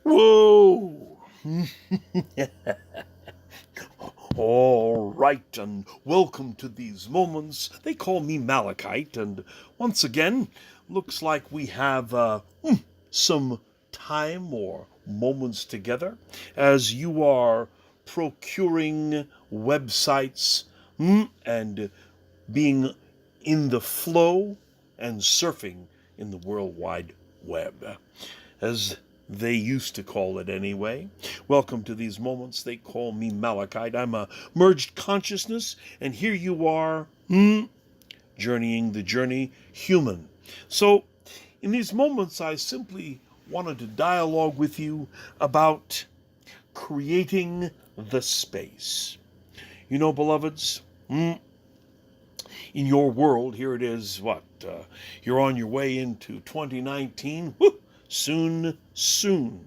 Whoa! All right, and welcome to these moments. They call me Malachite, and once again, looks like we have some time or moments together as you are procuring websites and being in the flow and surfing in the World Wide Web, as they used to call it anyway. Welcome to these moments. They call me Malachite. I'm a merged consciousness, and here you are, journeying the journey human. So, in these moments, I simply wanted to dialogue with you about creating the space. You know, beloveds, in your world, here it is, you're on your way into 2019. Whew, soon, soon.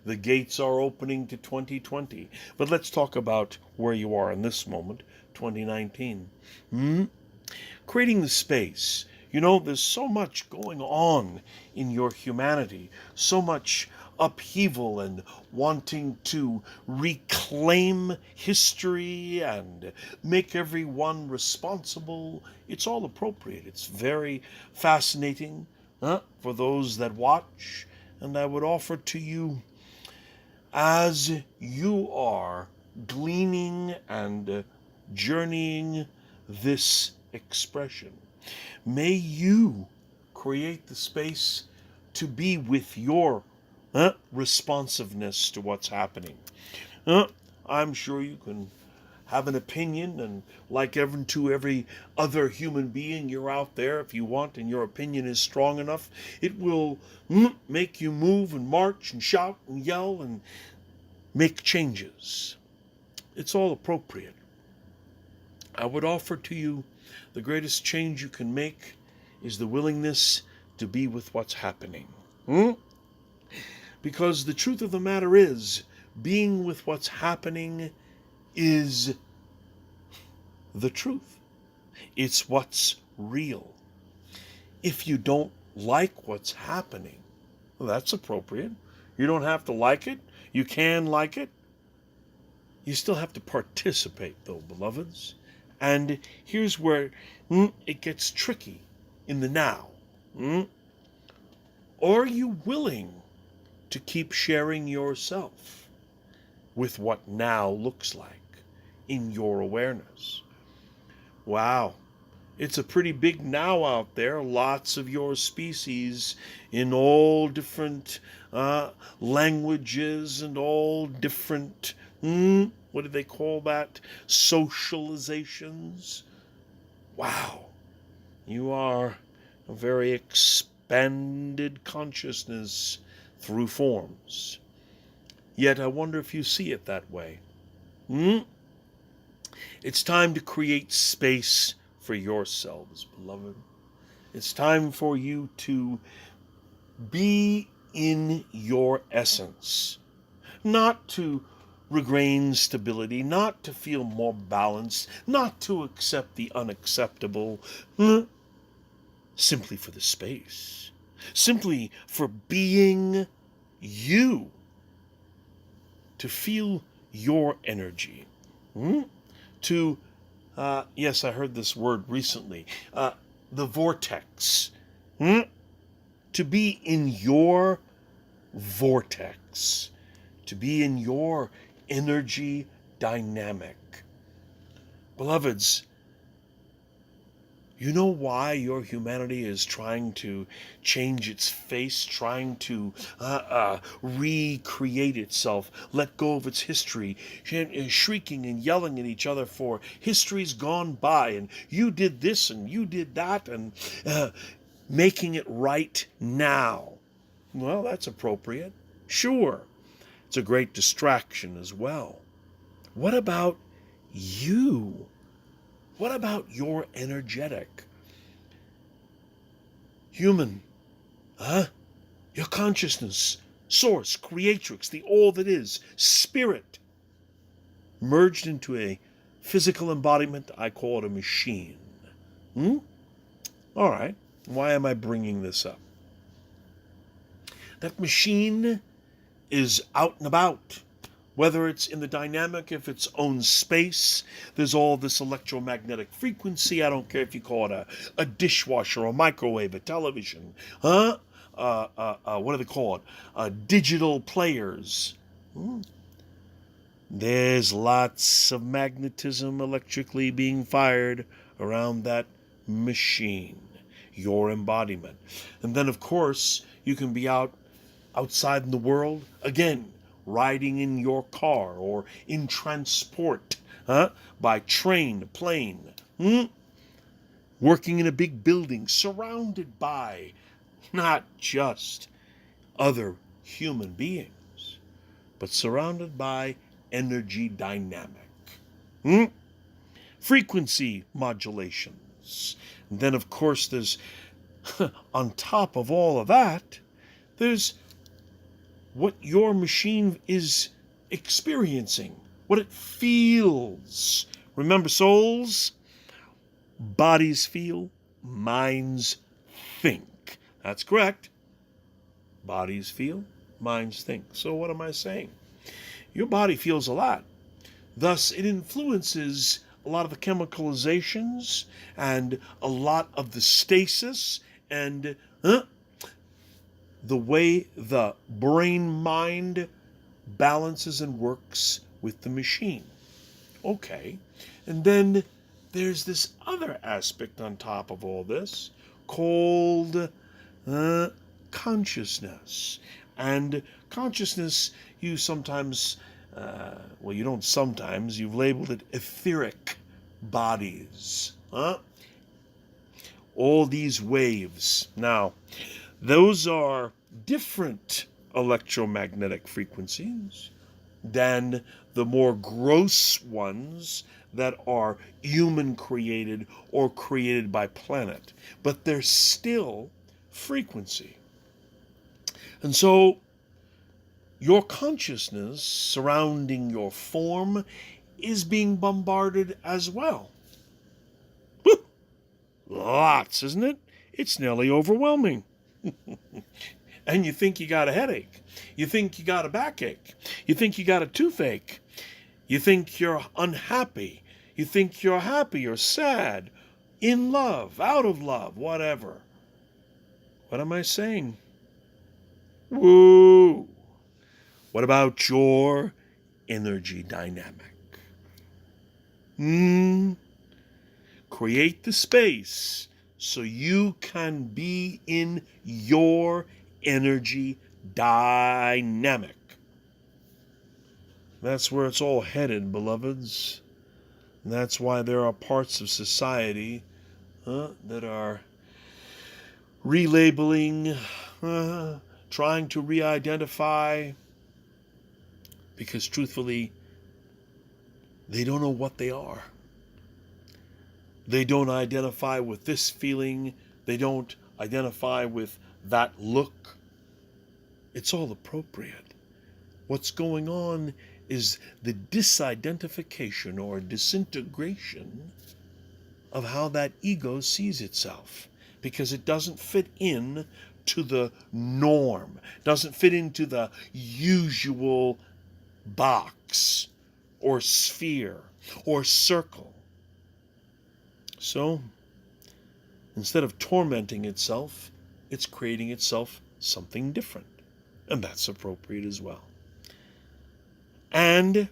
The gates are opening to 2020. But let's talk about where you are in this moment, 2019. Creating the space. You know, there's so much going on in your humanity, so much upheaval and wanting to reclaim history and make everyone responsible. It's all appropriate. It's very fascinating for those that watch. And I would offer to you, as you are gleaning and journeying this expression, may you create the space to be with your responsiveness to what's happening. I'm sure you can have an opinion, and like every other human being, you're out there if you want, and your opinion is strong enough, it will make you move and march and shout and yell and make changes. It's all appropriate. I would offer to you the greatest change you can make is the willingness to be with what's happening. Because the truth of the matter is, being with what's happening is the truth. It's what's real. If you don't like what's happening, well, that's appropriate. You don't have to like it. You can like it. You still have to participate, though, beloveds. And here's where it gets tricky in the now. Are you willing to keep sharing yourself with what now looks like in your awareness? Wow, it's a pretty big now out there. Lots of your species in all different languages and all different, what do they call that? Socializations. Wow, you are a very expanded consciousness through forms. Yet I wonder if you see it that way. It's time to create space for yourselves, beloved. It's time for you to be in your essence, not to regain stability, not to feel more balanced, not to accept the unacceptable, simply for the space, simply for being you, to feel your energy, to, yes, I heard this word recently, the vortex, to be in your vortex, to be in your energy dynamic. Beloveds, you know why your humanity is trying to change its face, trying to recreate itself, let go of its history, shrieking and yelling at each other for history's gone by, and you did this and you did that, and making it right now. Well, that's appropriate. Sure. It's a great distraction as well. What about you? What about your energetic human, your consciousness, source, creatrix, the all that is, spirit, merged into a physical embodiment? I call it a machine. All right. Why am I bringing this up? That machine is out and about. Whether it's in the dynamic, if its own space, there's all this electromagnetic frequency. I don't care if you call it a dishwasher, a microwave, a television, huh? What do they call it? Digital players. There's lots of magnetism electrically being fired around that machine, your embodiment. And then, of course, you can be outside in the world, again, riding in your car or in transport, by train, plane, working in a big building, surrounded by not just other human beings, but surrounded by energy dynamic, frequency modulations. And then, of course, there's, on top of all of that, there's what your machine is experiencing, what it feels. Remember, souls, bodies feel, minds think. That's correct. Bodies feel, minds think. So what am I saying? Your body feels a lot. Thus, it influences a lot of the chemicalizations and a lot of the stasis and the way the brain-mind balances and works with the machine. Okay. And then there's this other aspect on top of all this called consciousness. And consciousness, you sometimes, you don't sometimes, you've labeled it etheric bodies. All these waves. Now, those are different electromagnetic frequencies than the more gross ones that are human created or created by planet. But they're still frequency. And so your consciousness surrounding your form is being bombarded as well. Woo! Lots, isn't it? It's nearly overwhelming. And you think you got a headache. You think you got a backache. You think you got a toothache. You think you're unhappy. You think you're happy or sad, in love, out of love, whatever. What am I saying? Woo! What about your energy dynamic? Create the space so you can be in your energy dynamic. That's where it's all headed, beloveds. And that's why there are parts of society that are relabeling, trying to re-identify, because truthfully, they don't know what they are. They don't identify with this feeling. They don't identify with that look. It's all appropriate. What's going on is the disidentification or disintegration of how that ego sees itself, because it doesn't fit in to the norm, doesn't fit into the usual box or sphere or circle. So instead of tormenting itself, it's creating itself something different. And that's appropriate as well. And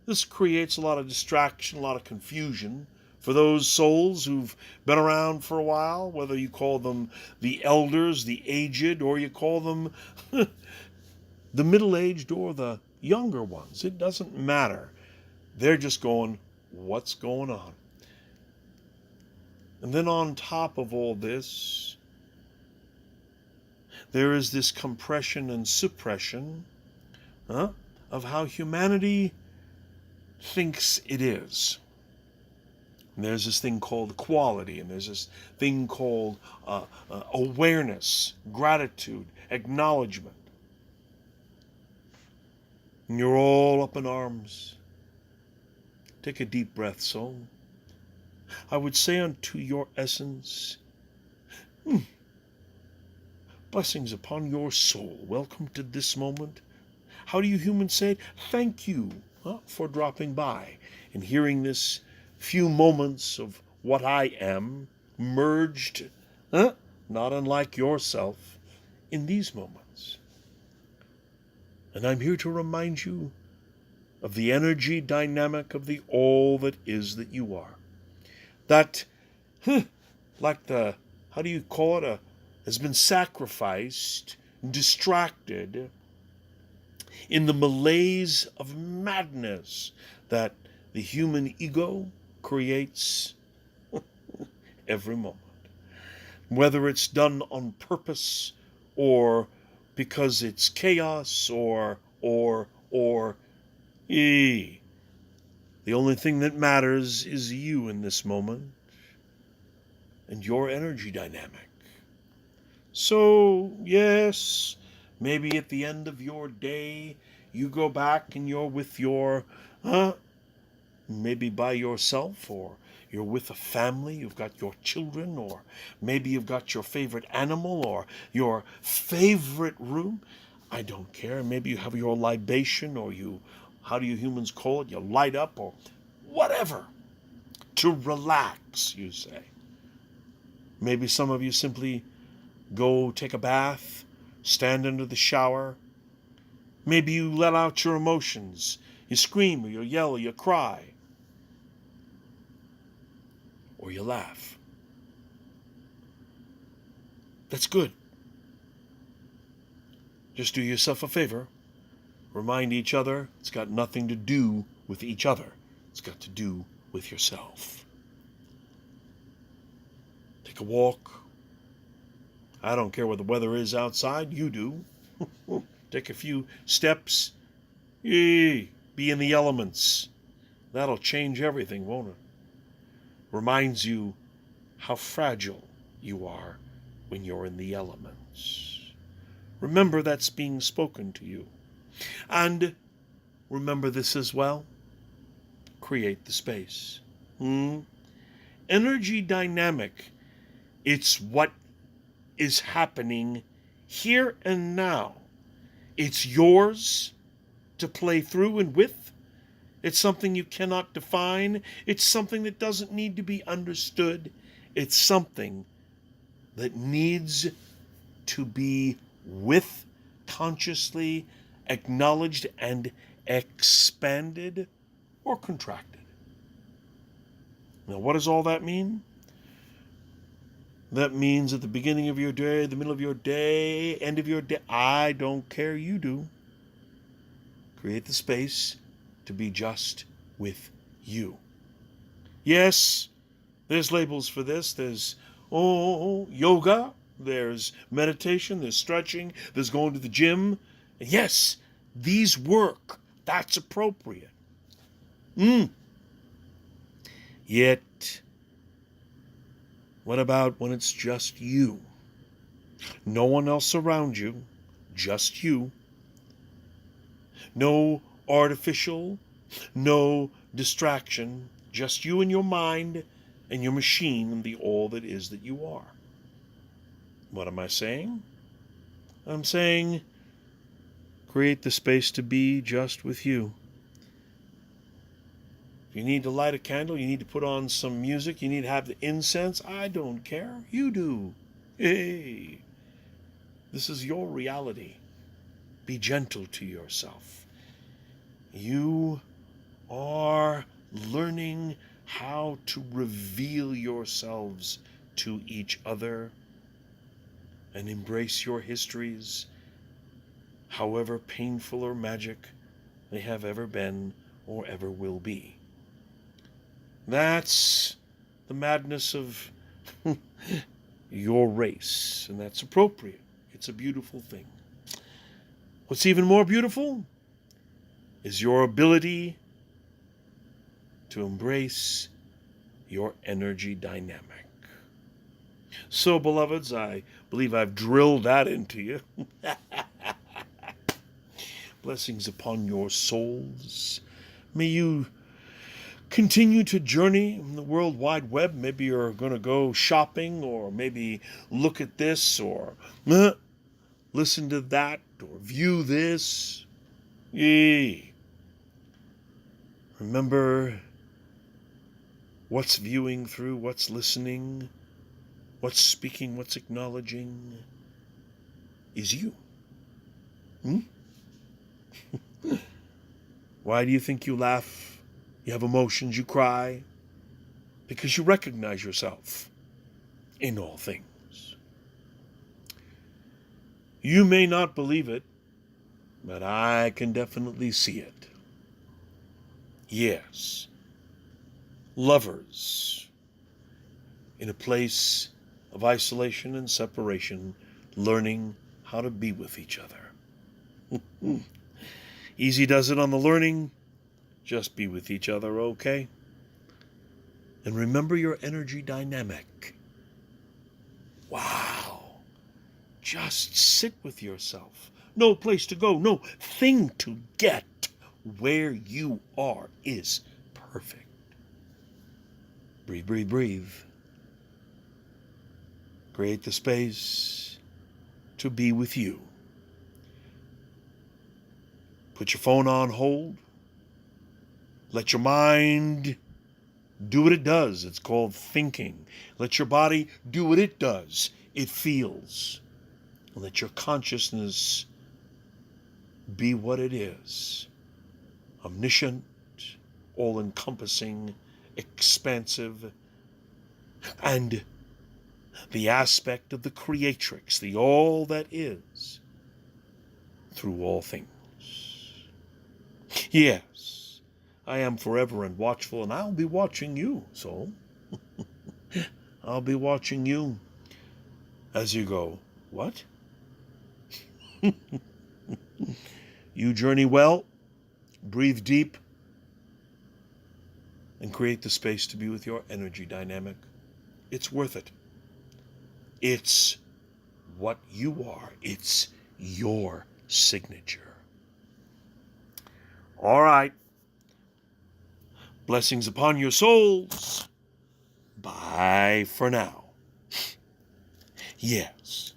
this creates a lot of distraction, a lot of confusion for those souls who've been around for a while, whether you call them the elders, the aged, or you call them the middle-aged or the younger ones. It doesn't matter. They're just going, what's going on? And then on top of all this, there is this compression and suppression of how humanity thinks it is. And there's this thing called equality, and there's this thing called awareness, gratitude, acknowledgement. And you're all up in arms. Take a deep breath, soul. I would say unto your essence, blessings upon your soul. Welcome to this moment. How do you humans say it? Thank you for dropping by and hearing this few moments of what I am, merged, not unlike yourself, in these moments. And I'm here to remind you of the energy dynamic of the all that is that you are. That, like the, how do you call it, has been sacrificed, distracted, in the malaise of madness that the human ego creates every moment. Whether it's done on purpose or because it's chaos or. The only thing that matters is you in this moment and your energy dynamic. So, yes, maybe at the end of your day, you go back and you're with your, maybe by yourself, or you're with a family, you've got your children, or maybe you've got your favorite animal or your favorite room. I don't care. Maybe you have your libation, or you, how do you humans call it? You light up, or whatever. To relax, you say. Maybe some of you simply go take a bath, stand under the shower. Maybe you let out your emotions. You scream, or you yell, or you cry. Or you laugh. That's good. Just do yourself a favor. Remind each other it's got nothing to do with each other. It's got to do with yourself. Take a walk. I don't care what the weather is outside. You do. Take a few steps. Be in the elements. That'll change everything, won't it? Reminds you how fragile you are when you're in the elements. Remember that's being spoken to you. And remember this as well. Create the space. Energy dynamic. It's what is happening here and now. It's yours to play through and with. It's something you cannot define. It's something that doesn't need to be understood. It's something that needs to be with, consciously acknowledged and expanded or contracted. Now, what does all that mean? That means at the beginning of your day, the middle of your day, end of your day, I don't care, you do. Create the space to be just with you. Yes, there's labels for this. There's, yoga. There's meditation. There's stretching. There's going to the gym. And yes, these work. That's appropriate. Yet, what about when it's just you? No one else around you, just you. No artificial, no distraction, just you and your mind and your machine and the all that is that you are. What am I saying? I'm saying create the space to be just with you. If you need to light a candle, you need to put on some music, you need to have the incense, I don't care. You do. Hey, this is your reality. Be gentle to yourself. You are learning how to reveal yourselves to each other and embrace your histories, however painful or magic they have ever been or ever will be. That's the madness of your race, and that's appropriate. It's a beautiful thing. What's even more beautiful is your ability to embrace your energy dynamic. So, beloveds, I believe I've drilled that into you. Blessings upon your souls. May you continue to journey in the World Wide Web. Maybe you're going to go shopping, or maybe look at this, or listen to that, or view this. Yee. Remember, what's viewing through, what's listening, what's speaking, what's acknowledging is you. Why do you think you laugh? You have emotions, you cry? Because you recognize yourself in all things. You may not believe it, but I can definitely see it. Yes, lovers in a place of isolation and separation, learning how to be with each other. Easy does it on the learning. Just be with each other, okay? And remember your energy dynamic. Wow. Just sit with yourself. No place to go, no thing to get. Where you are is perfect. Breathe, breathe, breathe. Create the space to be with you. Put your phone on hold. Let your mind do what it does. It's called thinking. Let your body do what it does. It feels. Let your consciousness be what it is. Omniscient, all-encompassing, expansive, and the aspect of the creatrix, the all that is, through all things. Yes, I am forever and watchful, and I'll be watching you, soul. I'll be watching you as you go, what? You journey well, breathe deep, and create the space to be with your energy dynamic. It's worth it. It's what you are. It's your signature. All right. Blessings upon your souls. Bye for now. Yes.